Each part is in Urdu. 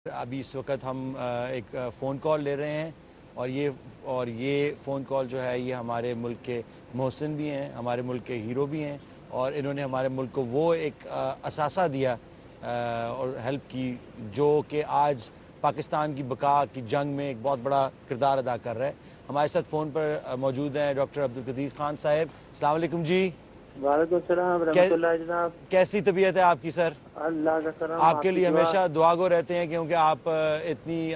ابھی اس وقت ہم ایک فون کال لے رہے ہیں اور یہ فون کال جو ہے یہ ہمارے ملک کے محسن بھی ہیں, ہمارے ملک کے ہیرو بھی ہیں, اور انہوں نے ہمارے ملک کو وہ ایک اثاثہ دیا اور ہیلپ کی جو کہ آج پاکستان کی بقا کی جنگ میں ایک بہت بڑا کردار ادا کر رہا ہے. ہمارے ساتھ فون پر موجود ہیں ڈاکٹر عبدالقدیر خان صاحب. السلام علیکم جی. وعلیکم السلام ورحمۃ اللہ جناب. کیسی طبیعت ہے آپ کی سر؟ اللہ کا کرم. آپ کے لیے ہمیشہ دعا گو رہتے ہیں کیونکہ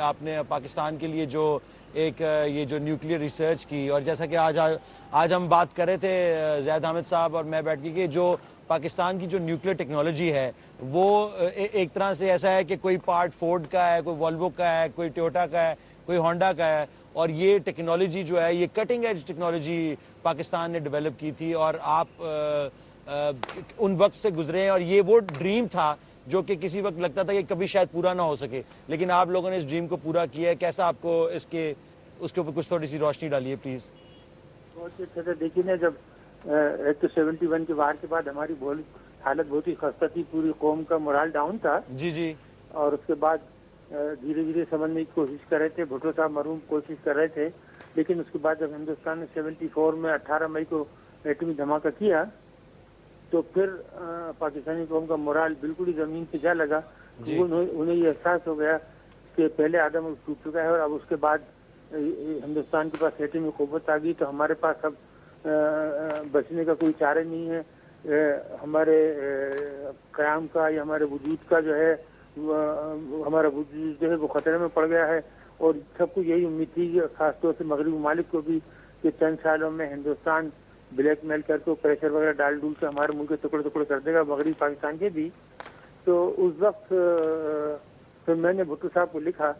آپ نے پاکستان کے لیے جو ایک یہ جو نیوکلیئر ریسرچ کی, اور جیسا کہ آج ہم بات کر رہے تھے زید حامد صاحب اور میں بیٹھ کے کہ جو پاکستان کی جو نیوکلیئر ٹیکنالوجی ہے وہ ایک طرح سے ایسا ہے کہ کوئی پارٹ فورڈ کا ہے, کوئی والوو کا ہے, کوئی ٹویوٹا کا ہے, کوئی ہونڈا کا ہے, اور یہ ٹیکنالوجی جو ہے یہ کٹنگ ایج ٹیکنالوجی پاکستان نے ڈیولپ کی تھی, اور آپ ان وقت سے گزرے ہیں, اور یہ وہ ڈریم تھا جو کہ کسی وقت لگتا تھا کہ کبھی شاید پورا نہ ہو سکے, لیکن آپ لوگوں نے اس ڈریم کو پورا کیا ہے. کیسا آپ کو اس کے اوپر کچھ تھوڑی سی روشنی ڈالیے پلیز. بہت اچھا تھا. دیکھیے نا, جب ایک تو 71 کے وار کے بعد ہماری حالت بہت ہی خستہ تھی, پوری قوم کا مورال ڈاؤن تھا. جی. اور اس کے بعد دھیرے دھیرے سمجھنے کی کوشش کر رہے تھے, بھٹو صاحب مرحوم کوشش کر رہے تھے, لیکن اس کے بعد جب ہندوستان نے 74 میں 18 مئی کو ایٹمی دھماکہ کیا تو پھر پاکستانی قوم کا مورال بالکل ہی زمین پہ جا لگا. انہیں یہ احساس ہو گیا کہ پہلے آدم ٹوٹ چکا ہے, اور اب اس کے بعد ہندوستان کے پاس ایٹمی قوت آ گئی تو ہمارے پاس اب بچنے کا کوئی چارہ نہیں ہے. ہمارے قیام کا یا ہمارے وجود کا جو ہے ہمارا وجود جو ہے وہ خطرے میں پڑ گیا ہے. اور سب کو یہی امید تھی کہ خاص طور سے مغربی ممالک کو بھی کہ چند سالوں میں ہندوستان بلیک میل کر کے پریشر وغیرہ ڈال کے ہمارے ملک کے ٹکڑے ٹکڑے کر دے گا, مغربی پاکستان کے بھی. تو اس وقت پھر میں نے بھٹو صاحب کو لکھا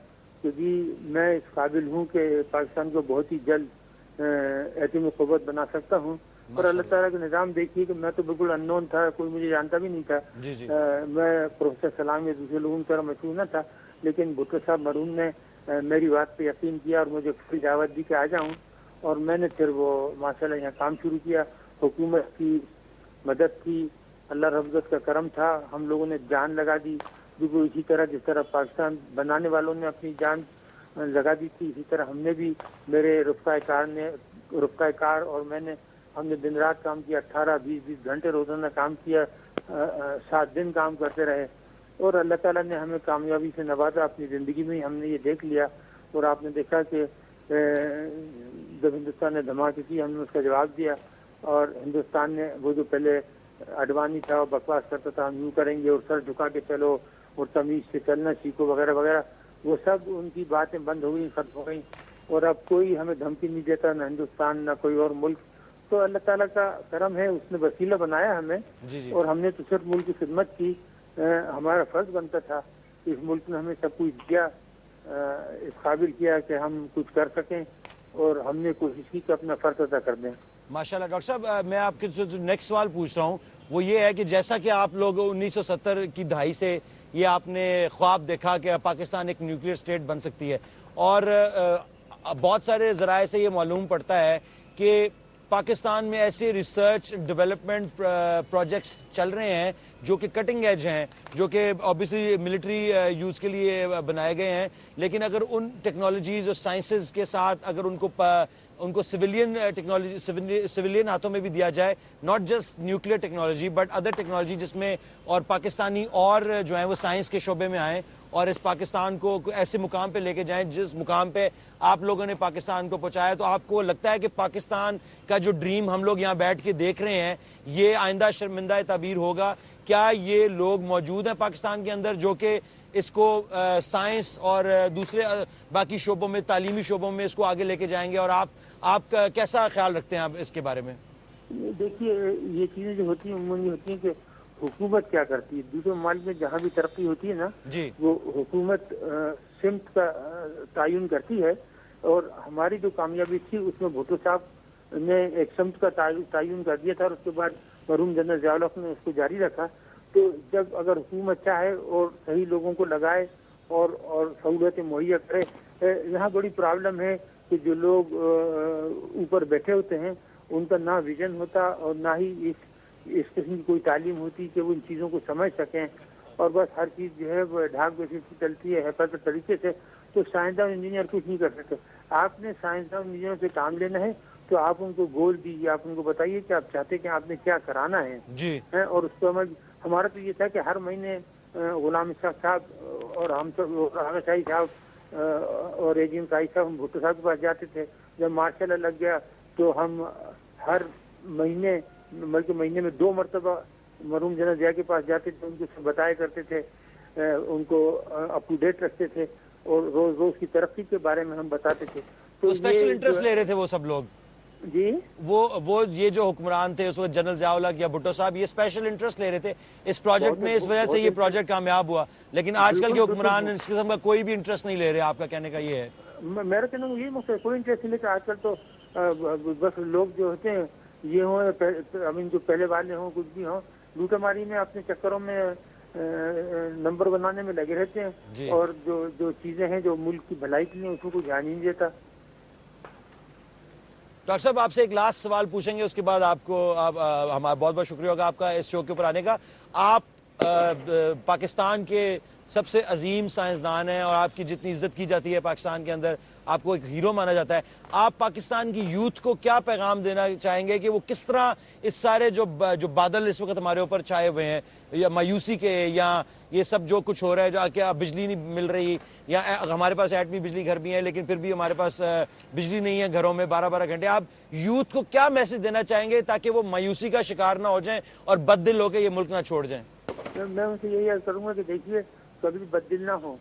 کہ جی میں اس قابل ہوں کہ پاکستان کو بہت ہی جلد ایٹمی قوت بنا سکتا ہوں. اور اللہ تعالیٰ کا نظام دیکھیے کہ میں تو بالکل ان نون تھا, کوئی مجھے جانتا بھی نہیں تھا. میں پروفیسر سلام یا دوسرے لوگوں کی طرح مشہور نہ تھا, لیکن بھٹو صاحب مرحوم نے میری بات پہ یقین کیا اور مجھے پوری دعوت دی کہ آ جاؤں. اور میں نے پھر وہ ماشاءاللہ یہاں کام شروع کیا. حکومت کی مدد کی, اللہ رب کا کرم تھا, ہم لوگوں نے جان لگا دی. بالکل اسی طرح جس طرح پاکستان بنانے والوں نے اپنی جان لگا دی تھی, اسی طرح ہم نے بھی, میرے رفقۂ کار اور میں نے, ہم نے دن رات کام کیا, 18-20 گھنٹے روزانہ کام کیا, 7 دن کام کرتے رہے. اور اللہ تعالیٰ نے ہمیں کامیابی سے نوازا. اپنی زندگی میں ہم نے یہ دیکھ لیا. اور آپ نے دیکھا کہ جب ہندوستان نے دھماکے کی ہم نے اس کا جواب دیا, اور ہندوستان نے وہ جو پہلے اڈوانی تھا اور بکواس کرتا تھا ہم یوں کریں گے اور سر جھکا کے چلو اور تمیز سے چلنا سیکھو وغیرہ وغیرہ, وہ سب ان کی باتیں بند ہو گئی, ختم ہو گئی. اور اب کوئی ہمیں دھمکی نہیں دیتا, نہ ہندوستان نہ کوئی اور ملک. تو اللہ تعالیٰ کا کرم ہے, اس نے وسیلہ بنایا ہمیں. اور ہم نے تو صرف ملک کی خدمت کی. ہمارا فرض بنتا تھا کہ اس ملک نے ہمیں سب کچھ دیا, اس قابل کیا کہ ہم کچھ کر سکیں, اور ہم نے کوشش کی کہ اپنا فرض ادا کر دیں. ماشاءاللہ. ڈاکٹر صاحب میں آپ کے نیکسٹ سوال پوچھ رہا ہوں, وہ یہ ہے کہ جیسا کہ آپ لوگ 1970 کی دہائی سے یہ آپ نے خواب دیکھا کہ پاکستان ایک نیوکلیئر اسٹیٹ بن سکتی ہے, اور بہت سارے ذرائع سے یہ معلوم پڑتا ہے کہ پاکستان میں ایسے ریسرچ ڈیولپمنٹ پروجیکٹس چل رہے ہیں جو کہ کٹنگ ایج ہیں, جو کہ آبویسلی ملٹری یوز کے لیے بنائے گئے ہیں, لیکن اگر ان ٹیکنالوجیز اور سائنسز کے ساتھ اگر ان کو سویلین ٹیکنالوجی سویلین ہاتھوں میں بھی دیا جائے, not just nuclear technology but other technology جس میں اور پاکستانی اور جو ہیں وہ سائنس کے شعبے میں آئیں اور اس پاکستان کو ایسے مقام پہ لے کے جائیں جس مقام پہ آپ لوگوں نے پاکستان کو پہنچایا, تو آپ کو لگتا ہے کہ پاکستان کا جو ڈریم ہم لوگ یہاں بیٹھ کے دیکھ رہے ہیں یہ آئندہ شرمندہ تعبیر ہوگا؟ کیا یہ لوگ موجود ہیں پاکستان کے اندر جو کہ اس کو سائنس اور دوسرے باقی شعبوں میں, تعلیمی شعبوں میں اس کو آگے لے کے جائیں گے, اور آپ کیسا خیال رکھتے ہیں آپ اس کے بارے میں؟ دیکھیے یہ چیزیں جو ہوتی ہیں عموماً یہ ہوتی ہیں کہ حکومت کیا کرتی ہے. دوسرے ممالک میں جہاں بھی ترقی ہوتی ہے نا, وہ حکومت سمت کا تعین کرتی ہے, اور ہماری جو کامیابی تھی اس میں بھٹو صاحب نے ایک سمت کا تعین کر دیا تھا, اور اس کے بعد مرحوم جنرل ضیاء الحق نے اس کو جاری رکھا. تو جب اگر حکومت چاہے اور صحیح لوگوں کو لگائے اور سہولتیں مہیا کرے, یہاں بڑی پرابلم ہے کہ جو لوگ اوپر بیٹھے ہوتے ہیں ان کا نہ ویژن ہوتا اور نہ ہی اس قسم کی کوئی تعلیم ہوتی کہ وہ ان چیزوں کو سمجھ سکیں. اور بس ہر چیز جو ہے وہ ڈھاک بیسس کی چلتی ہے حفاظت طریقے سے، تو سائنسدان انجینئر کچھ نہیں کر سکتے. آپ نے سائنسدان انجینئر سے کام لینا ہے تو آپ ان کو گول دیجیے، آپ ان کو بتائیے کہ آپ چاہتے کہ آپ نے کیا کرانا ہے جی. اور اس کو ہمارا تو یہ تھا کہ ہر مہینے غلام اسحاق صاحب اور ہم سب حامد شاہی صاحب اور رجیم شاہی صاحب ہم بھٹو صاحب کے پاس جاتے تھے. جب ماشاء اللہ لگ گیا تو ہم ہر مہینے بلکہ مہینے میں 2 مرتبہ مرحوم جنرل ضیاء کے پاس جاتے تھے، ان کو بتایا کرتے تھے، ان کو اپ ٹو ڈیٹ رکھتے تھے اور روز روز کی ترقی کے بارے میں ہم بتاتے تھے. تو اسپیشل انٹرسٹ لے رہے تھے وہ سب لوگ؟ جی وہ یہ جو حکمران تھے اس وقت جنرل ضیاء الحق یا بھٹو صاحب، یہ اسپیشل انٹرسٹ لے رہے تھے اس پروجیکٹ میں، اس وجہ سے یہ پروجیکٹ کامیاب ہوا. لیکن آج کل کے حکمران اس قسم کا کوئی بھی انٹرسٹ نہیں لے رہے. آپ کا کہنے کا یہ ہے؟ میرا کہنا یہی مقصد، کوئی انٹرسٹ نہیں لیتا. آج کل تو بس لوگ جو ہوتے ہیں یہ ہوں جو پہلے والے ہوں کچھ بھی ہوں، لوٹا ماری میں اپنے چکروں میں نمبر بنانے میں لگے رہتے ہیں اور جو چیزیں ہیں جو ملک کی بھلائی کے لیے اس کو دھیان نہیں دیتا. ڈاکٹر صاحب آپ سے ایک لاسٹ سوال پوچھیں گے، اس کے بعد آپ کو ہمارا بہت بہت شکریہ ہوگا آپ کا اس شو کے اوپر آنے کا. آپ پاکستان کے سب سے عظیم سائنسدان ہیں اور آپ کی جتنی عزت کی جاتی ہے پاکستان کے اندر، آپ کو ایک ہیرو مانا جاتا ہے. آپ پاکستان کی یوتھ کو کیا پیغام دینا چاہیں گے کہ وہ کس طرح اس سارے جو بادل اس وقت ہمارے اوپر چھائے ہوئے ہیں، یا مایوسی کے، یا یہ سب جو کچھ ہو رہا ہے، جو کہ بجلی نہیں مل رہی، یا ہمارے پاس ایٹمی بجلی گھر بھی ہے لیکن پھر بھی ہمارے پاس بجلی نہیں ہے گھروں میں 12 گھنٹے، آپ یوتھ کو کیا میسج دینا چاہیں گے تاکہ وہ مایوسی کا شکار نہ ہو جائیں اور بد دل ہو کے یہ ملک نہ چھوڑ جائیں؟ میں ان سے یہی عرض کروں گا کہ دیکھیے کبھی بھی بد دل نہ ہو،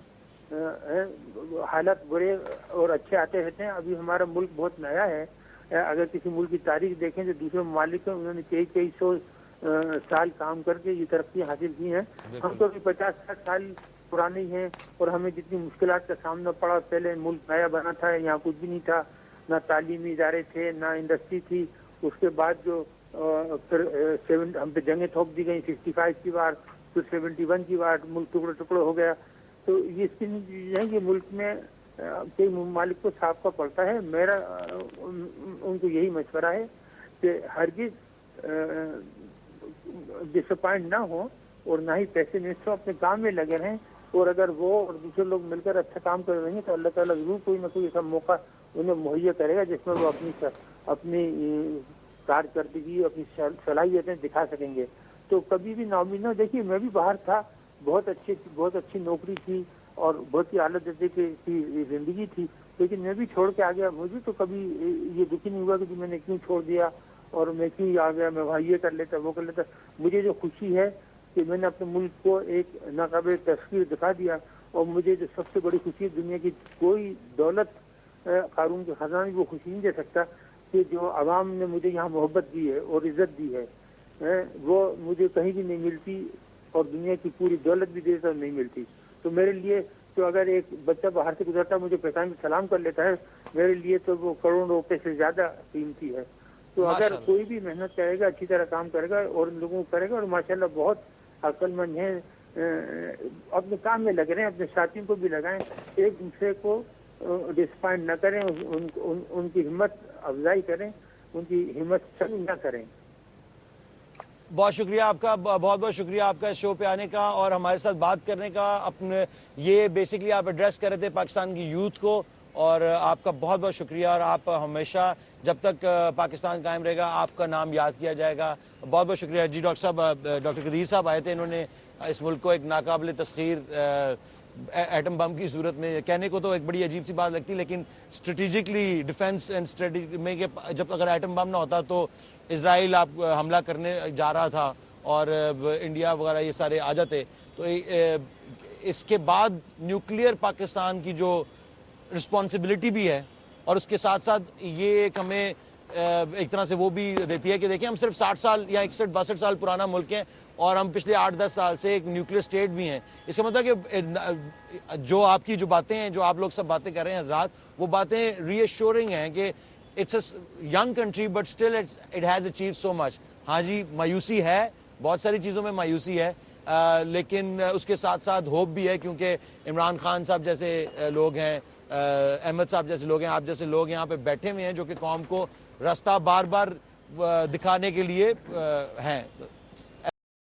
حالات برے اور اچھے آتے رہتے ہیں. ابھی ہمارا ملک بہت نیا ہے. اگر کسی ملک کی تاریخ دیکھیں تو دوسرے ممالک میں انہوں نے کئی سو سال کام کر کے یہ ترقی حاصل کی ہیں. ہم تو ابھی 50-60 سال پرانے ہیں اور ہمیں جتنی مشکلات کا سامنا پڑا، پہلے ملک نیا بنا تھا، یہاں کچھ بھی نہیں تھا، نہ تعلیمی ادارے تھے نہ انڈسٹری تھی. اس کے بعد جو پھر ہم پہ جنگیں تھوپ دی گئیں 65 کی بار، پھر 71 کی بار، ملک ٹکڑے ٹکڑے ہو گیا. تو یہ چیزیں ہیں کہ ملک میں کئی ممالک کو سابقہ پڑتا ہے. میرا ان کو یہی مشورہ ہے کہ ہرگز ڈس اپوائنٹ نہ ہو اور نہ ہی پیسے نصف اپنے کام میں لگے رہیں. اور اگر وہ اور دوسرے لوگ مل کر اچھا کام کر رہے ہیں تو اللہ تعالیٰ ضرور کوئی نہ کوئی ایسا موقع انہیں مہیا کرے گا جس میں وہ اپنی کارکردگی، اپنی صلاحیتیں دکھا سکیں گے. تو کبھی بھی ناامید نہ. دیکھیے میں بھی باہر تھا، بہت اچھی نوکری تھی اور بہت ہی اعلیٰ درجے کی زندگی تھی، لیکن میں بھی چھوڑ کے آ گیا. مجھے تو کبھی یہ دکھی نہیں ہوا کہ میں نے کیوں چھوڑ دیا اور میں کیوں آ گیا، میں وہاں یہ کر لیتا وہ کر لیتا. مجھے جو خوشی ہے کہ میں نے اپنے ملک کو ایک ناقابل تصویر دکھا دیا. اور مجھے جو سب سے بڑی خوشی ہے، دنیا کی کوئی دولت قارون کے خزانے وہ خوشی نہیں دے سکتا کہ جو عوام نے مجھے یہاں محبت دی ہے اور عزت دی ہے، وہ مجھے کہیں بھی نہیں ملتی اور دنیا کی پوری دولت بھی دے تو نہیں ملتی. تو میرے لیے تو اگر ایک بچہ باہر سے گزرتا مجھے پہچان کے سلام کر لیتا ہے، میرے لیے تو وہ کروڑوں روپے سے زیادہ قیمتی ہے. تو اگر کوئی بھی محنت کرے گا، اچھی طرح کام کرے گا اور ان لوگوں کو کرے گا، اور ماشاءاللہ بہت عقل مند ہیں، اپنے کام میں لگ رہے ہیں، اپنے ساتھیوں کو بھی لگائیں، ایک دوسرے کو ڈسپوائنٹ نہ کریں، ان کی ہمت افزائی کریں، ان کی ہمت سنگ نہ کریں. بہت شکریہ آپ کا، بہت بہت شکریہ آپ کا اس شو پہ آنے کا اور ہمارے ساتھ بات کرنے کا. اپنے یہ بیسکلی آپ ایڈریس کر رہے تھے پاکستان کی یوتھ کو، اور آپ کا بہت بہت شکریہ. اور آپ ہمیشہ جب تک پاکستان قائم رہے گا آپ کا نام یاد کیا جائے گا. بہت بہت شکریہ. جی ڈاکٹر صاحب، ڈاکٹر قدیر صاحب آئے تھے، انہوں نے اس ملک کو ایک ناقابل تسخیر ایٹم بم کی صورت میں، کہنے کو تو ایک بڑی عجیب سی بات لگتی، لیکن اسٹریٹجکلی ڈیفینس اینڈ اسٹریٹجی میں کہ جب اگر ایٹم بم نہ ہوتا تو اسرائیل آپ حملہ کرنے جا رہا تھا اور انڈیا وغیرہ یہ سارے آ جاتے. تو اس کے بعد نیوکلیئر پاکستان کی جو رسپانسبلٹی بھی ہے، اور اس کے ساتھ ساتھ یہ ایک ہمیں ایک طرح سے وہ بھی دیتی ہے کہ دیکھیں ہم صرف 60 سال یا 61-62 سال پرانا ملک ہیں اور ہم پچھلے 8-10 سال سے ایک نیوکلیئر اسٹیٹ بھی ہیں. اس کا مطلب کہ جو آپ کی جو باتیں ہیں، جو آپ لوگ سب باتیں کر رہے ہیں حضرات، وہ باتیں ری ایشورنگ ہیں کہ it's a young country but still it has achieved so much. ہاں جی مایوسی ہے، بہت ساری چیزوں میں مایوسی ہے، لیکن اس کے ساتھ ساتھ ہوپ بھی ہے، کیونکہ عمران خان صاحب جیسے لوگ ہیں، احمد صاحب جیسے لوگ ہیں، آپ جیسے لوگ یہاں پہ بیٹھے ہوئے ہیں جو کہ قوم کو راستہ بار بار دکھانے کے لیے ہیں.